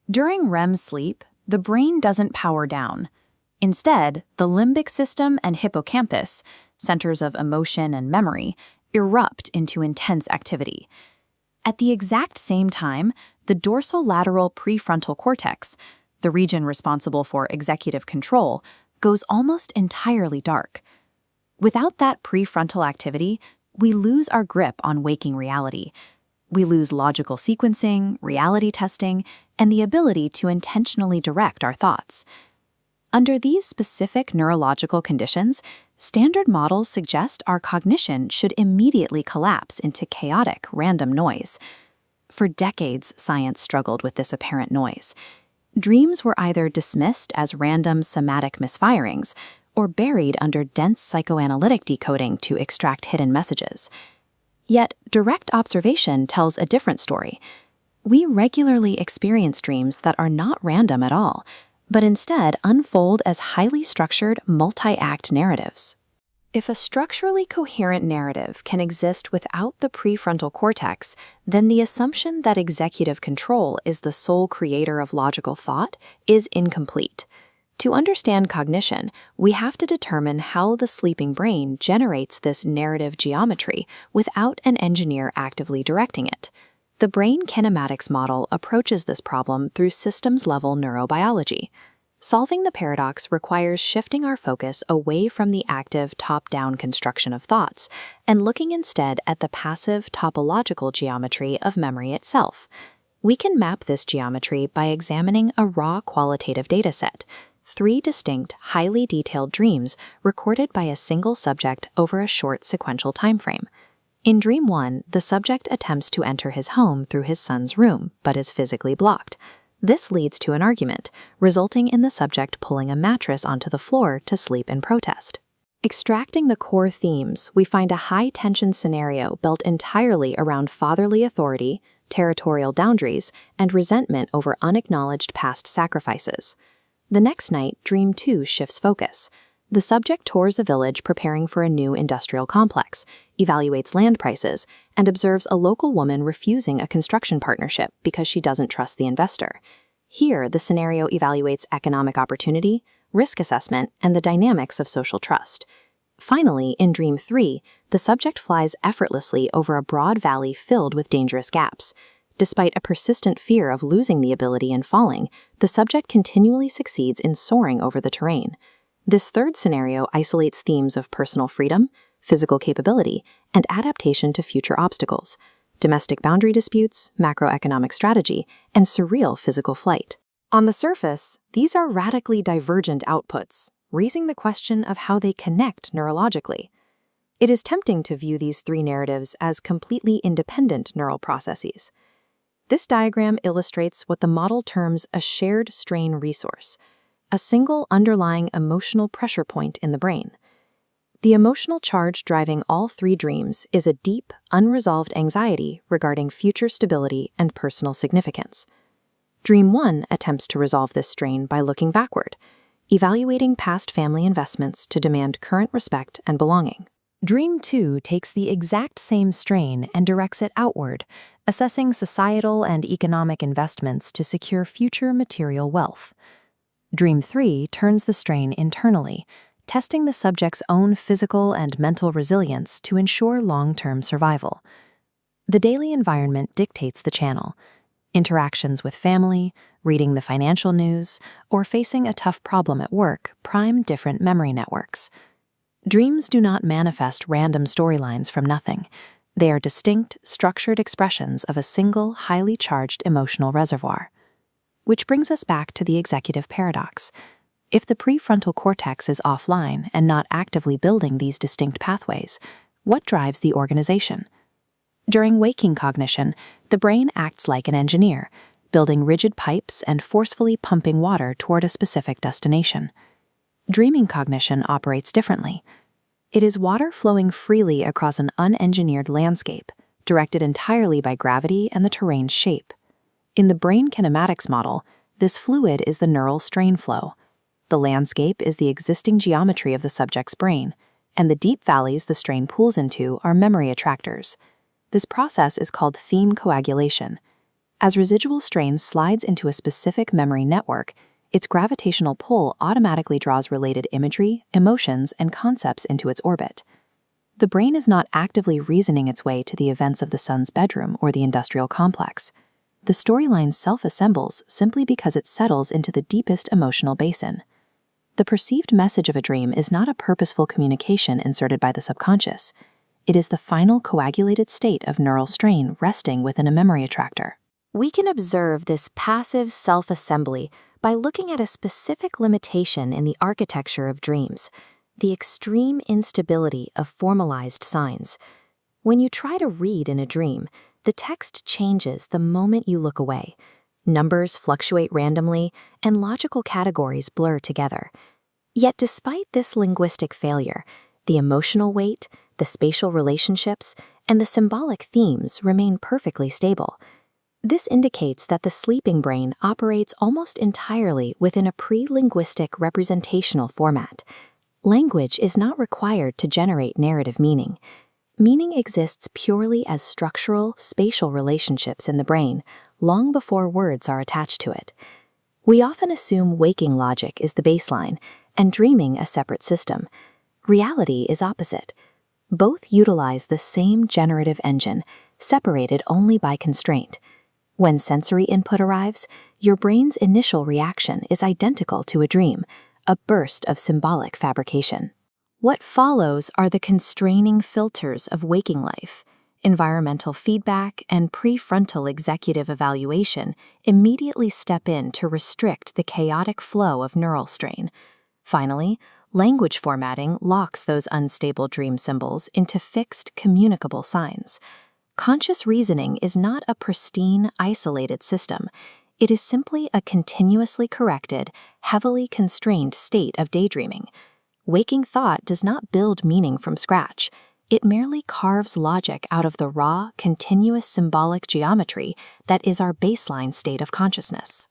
During REM sleep, the brain doesn't power down. Instead, the limbic system and hippocampus, centers of emotion and memory, erupt into intense activity. At the exact same time, the dorsolateral prefrontal cortex, the region responsible for executive control, goes almost entirely dark. Without that prefrontal activity, we lose our grip on waking reality. We lose logical sequencing, reality testing, and the ability to intentionally direct our thoughts. Under these specific neurological conditions, standard models suggest our cognition should immediately collapse into chaotic, random noise. For decades, science struggled with this apparent noise. Dreams were either dismissed as random somatic misfirings or buried under dense psychoanalytic decoding to extract hidden messages. Yet, direct observation tells a different story. We regularly experience dreams that are not random at all, but instead unfold as highly structured, multi-act narratives. If a structurally coherent narrative can exist without the prefrontal cortex, then the assumption that executive control is the sole creator of logical thought is incomplete. To understand cognition, we have to determine how the sleeping brain generates this narrative geometry without an engineer actively directing it. The Brain Kinematics Model approaches this problem through systems-level neurobiology. Solving the paradox requires shifting our focus away from the active top-down construction of thoughts and looking instead at the passive topological geometry of memory itself. We can map this geometry by examining a raw qualitative dataset, 3 distinct, highly detailed dreams recorded by a single subject over a short sequential timeframe. In Dream 1, the subject attempts to enter his home through his son's room, but is physically blocked. This leads to an argument, resulting in the subject pulling a mattress onto the floor to sleep in protest. Extracting the core themes, we find a high-tension scenario built entirely around fatherly authority, territorial boundaries, and resentment over unacknowledged past sacrifices. The next night, Dream 2 shifts focus. The subject tours a village preparing for a new industrial complex, evaluates land prices, and observes a local woman refusing a construction partnership because she doesn't trust the investor. Here, the scenario evaluates economic opportunity, risk assessment, and the dynamics of social trust. Finally, in Dream 3, the subject flies effortlessly over a broad valley filled with dangerous gaps. Despite a persistent fear of losing the ability and falling, the subject continually succeeds in soaring over the terrain. This third scenario isolates themes of personal freedom, physical capability, and adaptation to future obstacles, domestic boundary disputes, macroeconomic strategy, and surreal physical flight. On the surface, these are radically divergent outputs, raising the question of how they connect neurologically. It is tempting to view these 3 narratives as completely independent neural processes. This diagram illustrates what the model terms a shared strain resource, a single underlying emotional pressure point in the brain. The emotional charge driving all 3 dreams is a deep, unresolved anxiety regarding future stability and personal significance. Dream 1 attempts to resolve this strain by looking backward, evaluating past family investments to demand current respect and belonging. Dream 2 takes the exact same strain and directs it outward, assessing societal and economic investments to secure future material wealth. Dream 3 turns the strain internally, testing the subject's own physical and mental resilience to ensure long-term survival. The daily environment dictates the channel. Interactions with family, reading the financial news, or facing a tough problem at work prime different memory networks. Dreams do not manifest random storylines from nothing. They are distinct, structured expressions of a single, highly charged emotional reservoir. Which brings us back to the executive paradox. If the prefrontal cortex is offline and not actively building these distinct pathways, what drives the organization? During waking cognition, the brain acts like an engineer, building rigid pipes and forcefully pumping water toward a specific destination. Dreaming cognition operates differently. It is water flowing freely across an unengineered landscape, directed entirely by gravity and the terrain's shape. In the Brain Kinematics Model, this fluid is the neural strain flow. The landscape is the existing geometry of the subject's brain, and the deep valleys the strain pools into are memory attractors. This process is called theme coagulation. As residual strain slides into a specific memory network, its gravitational pull automatically draws related imagery, emotions, and concepts into its orbit. The brain is not actively reasoning its way to the events of the sun's bedroom or the industrial complex. The storyline self-assembles simply because it settles into the deepest emotional basin. The perceived message of a dream is not a purposeful communication inserted by the subconscious. It is the final coagulated state of neural strain resting within a memory attractor. We can observe this passive self-assembly by looking at a specific limitation in the architecture of dreams: the extreme instability of formalized signs. When you try to read in a dream, the text changes the moment you look away. Numbers fluctuate randomly, and logical categories blur together. Yet despite this linguistic failure, the emotional weight, the spatial relationships, and the symbolic themes remain perfectly stable. This indicates that the sleeping brain operates almost entirely within a pre-linguistic representational format. Language is not required to generate narrative meaning. Meaning exists purely as structural, spatial relationships in the brain, long before words are attached to it. We often assume waking logic is the baseline, and dreaming a separate system. Reality is opposite. Both utilize the same generative engine, separated only by constraint. When sensory input arrives, your brain's initial reaction is identical to a dream, a burst of symbolic fabrication. What follows are the constraining filters of waking life. Environmental feedback and prefrontal executive evaluation immediately step in to restrict the chaotic flow of neural strain. Finally, language formatting locks those unstable dream symbols into fixed, communicable signs. Conscious reasoning is not a pristine, isolated system. It is simply a continuously corrected, heavily constrained state of daydreaming. Waking thought does not build meaning from scratch. It merely carves logic out of the raw, continuous symbolic geometry that is our baseline state of consciousness.